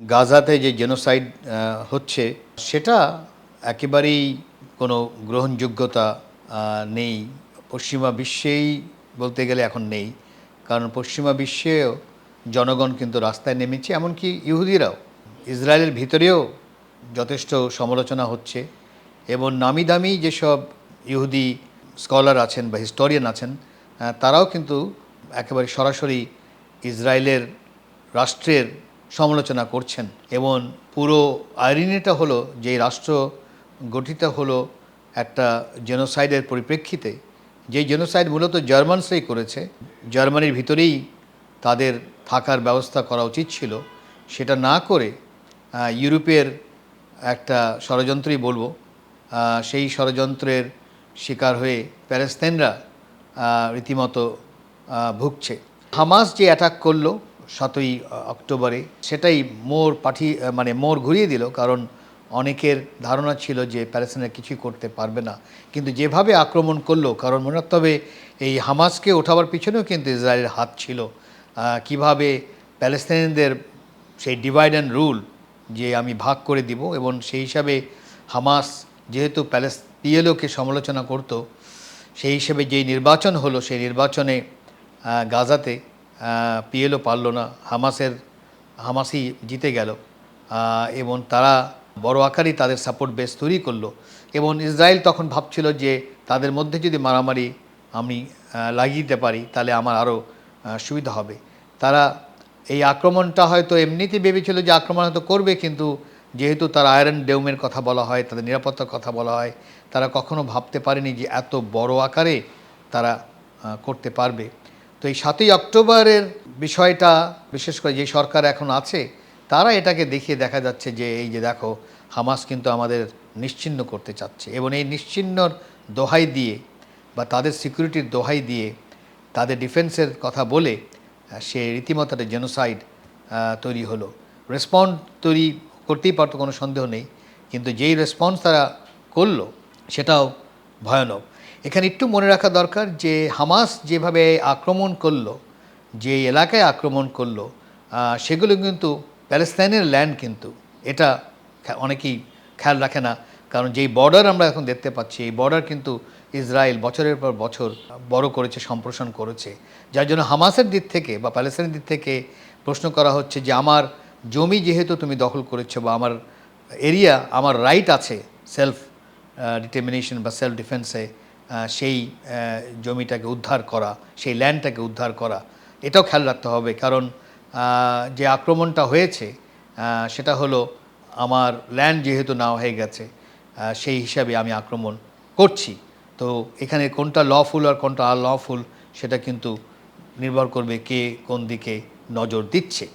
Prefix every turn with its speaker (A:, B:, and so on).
A: গাজাতে যে জেনোসাইড হচ্ছে সেটা একেবারেই কোনো গ্রহণযোগ্যতা নেই। পশ্চিমা বিশ্বেই বলতে গেলে এখন নেই। কারণ পশ্চিমা বিশ্বেও জনগণ কিন্তু রাস্তায় নেমেছে, এমনকি ইহুদিরাও। ইসরায়েলের ভিতরেও যথেষ্ট সমালোচনা হচ্ছে এবং নামি-দামি যেসব ইহুদি স্কলার আছেন বা হিস্টোরিয়ান আছেন, তারাও কিন্তু একেবারে সরাসরি ইসরায়েলের রাষ্ট্রের সমালোচনা করছেন এবং পুরো আইরিনিটা হলো যে রাষ্ট্র গঠিত হলো একটা জেনোসাইডের পরিপ্রেক্ষিতে, যে জেনোসাইড মূলত জার্মানসরাই করেছে। জার্মানির ভিতরেই তাদের থাকার ব্যবস্থা করা উচিত ছিল, সেটা না করে ইউরোপের একটা ষড়যন্ত্রই বলবো, সেই ষড়যন্ত্রের শিকার হয়ে প্যালেস্তাইনরা রীতিমতো ভুগছে। হামাস যে অ্যাটাক করলো 7ই অক্টোবরে, সেটাই মোড় ঘুরিয়ে দিল। কারণ অনেকের ধারণা ছিল যে প্যালেস্তাইনরা কিছুই করতে পারবে না, কিন্তু যেভাবে আক্রমণ করলো, কারণ মনে রাখতে হবে এই হামাসকে ওঠাবার পিছনেও কিন্তু ইসরায়েলের হাত ছিল। কিভাবে প্যালেস্তাইনদের সেই ডিভাইড অ্যান্ড রুল, যে আমি ভাগ করে দিব, এবং সেই হিসাবে হামাস যেহেতু পিএলওকে সমালোচনা করত, সেই হিসেবে যেই নির্বাচন হলো, সেই নির্বাচনে গাজাতে পিএলও পারল না, হামাসই জিতে গেল এবং তারা বড় আকারই তাদের সাপোর্ট বেস তৈরি করলো। এবং ইসরায়েল তখন ভাবছিল যে তাদের মধ্যে যদি মারামারি আমি লাগিয়ে দিতে পারি, তাহলে আমার আরও সুবিধা হবে। তারা এই আক্রমণটা হয়তো এমনিতেই ভেবেছিল যে আক্রমণ হয়তো করবে, কিন্তু যেহেতু তার আয়রন ডোমের কথা বলা হয়, তাদের নিরাপত্তার কথা বলা হয়, তারা কখনো ভাবতে পারেনি যে এত বড় আকারে তারা করতে পারবে। তো এই 7ই অক্টোবরের বিষয়টা, বিশেষ করে যে সরকার এখন আছে, তারা এটাকে দেখিয়ে দেখা যাচ্ছে যে এই যে দেখো, হামাস কিন্তু আমাদের নিশ্চিহ্ন করতে চাচ্ছে, এবং এই নিশ্চিহ্নর দোহাই দিয়ে বা তাদের সিকিউরিটির দোহাই দিয়ে, তাদের ডিফেন্সের কথা বলে সে রীতিমতো একটা জেনোসাইড তৈরি হলো। রেসপন্স তৈরি করতেই পারতো, কোনো সন্দেহ নেই, কিন্তু যেই রেসপন্স তারা করলো সেটাও ভয়ানক। এখানে একটু মনে রাখা দরকার যে হামাস যেভাবে আক্রমণ করলো, যে এলাকায় আক্রমণ করলো, সেগুলো কিন্তু প্যালেস্তাইনের ল্যান্ড, কিন্তু এটা অনেকেই খেয়াল রাখে না। কারণ যেই বর্ডার আমরা এখন দেখতে পাচ্ছি, এই বর্ডার কিন্তু ইসরায়েল বছরের পর বছর বড় করেছে, সম্প্রসারণ করেছে, যার জন্য হামাসের দিক থেকে বা প্যালেস্তাইনের দিক থেকে প্রশ্ন করা হচ্ছে যে আমার জমি যেহেতু তুমি দখল করেছো, বা আমার এরিয়া, আমার রাইট আছে সেলফ ডিটারমিনেশন বা সেলফ ডিফেন্সে, সেই জমিটাকে উদ্ধার করা, সেই ল্যান্ডটাকে উদ্ধার করা, এটাও খেয়াল রাখতে হবে। কারণ যে আক্রমণটা হয়েছে সেটা হলো আমার ল্যান্ড যেহেতু নেওয়া হয়ে গেছে, সেই হিসাবে আমি আক্রমণ করছি। তো এখানে কোনটা লফুল আর কোনটা আনলফুল, সেটা কিন্তু নির্ভর করবে কে কোন দিকে নজর দিচ্ছে।